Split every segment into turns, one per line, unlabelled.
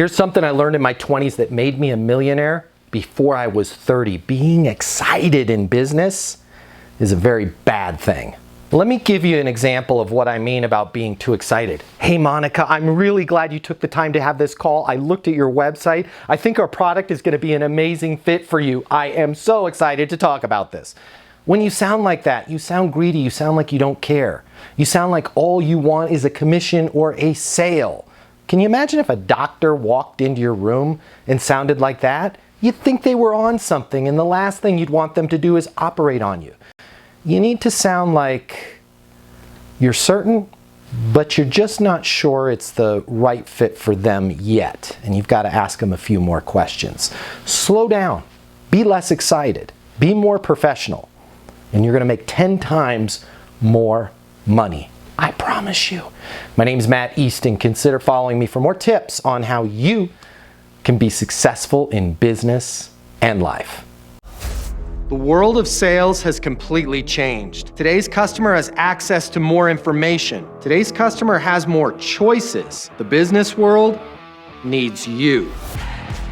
Here's something I learned in my 20s that made me a millionaire before I was 30. Being excited in business is a very bad thing. Let me give you an example of what I mean about being too excited. Hey Monica, I'm really glad you took the time to have this call. I looked at your website. I think our product is going to be an amazing fit for you. I am so excited to talk about this. When you sound like that, you sound greedy. You sound like you don't care. You sound like all you want is a commission or a sale. Can you imagine if a doctor walked into your room and sounded like that? You'd think they were on something, and the last thing you'd want them to do is operate on you. You need to sound like you're certain, but you're just not sure it's the right fit for them yet. And you've got to ask them a few more questions. Slow down. Be less excited. Be more professional. And you're going to make 10 times more money. I promise you. My name is Matt Easton. Consider following me for more tips on how you can be successful in business and life. The world of sales has completely changed. Today's customer has access to more information. Today's customer has more choices. The business world needs you.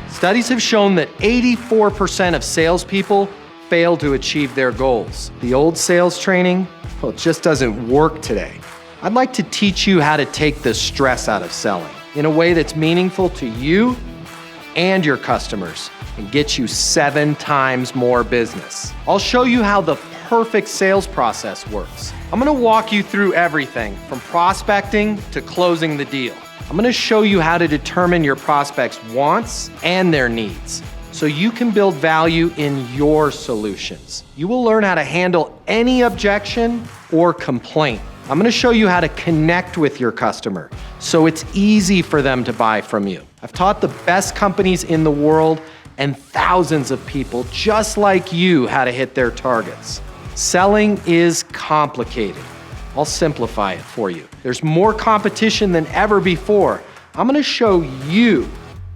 Studies have shown that 84% of salespeople fail to achieve their goals. The old sales training, well, it just doesn't work today. I'd like to teach you how to take the stress out of selling in a way that's meaningful to you and your customers, and get you 7 times more business. I'll show you how the perfect sales process works. I'm gonna walk you through everything from prospecting to closing the deal. I'm gonna show you how to determine your prospects' wants and their needs so you can build value in your solutions. You will learn how to handle any objection or complaint. I'm gonna show you how to connect with your customer so it's easy for them to buy from you. I've taught the best companies in the world and thousands of people just like you how to hit their targets. Selling is complicated. I'll simplify it for you. There's more competition than ever before. I'm gonna show you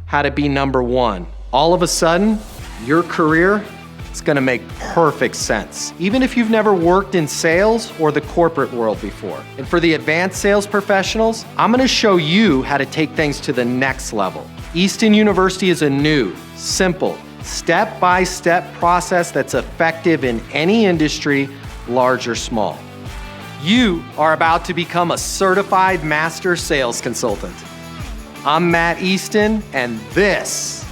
how to be number one. All of a sudden, your career is gonna make perfect sense, even if you've never worked in sales or the corporate world before. And for the advanced sales professionals, I'm gonna show you how to take things to the next level. Easton University is a new, simple, step-by-step process that's effective in any industry, large or small. You are about to become a certified master sales consultant. I'm Matt Easton, and this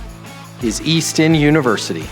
is Easton University.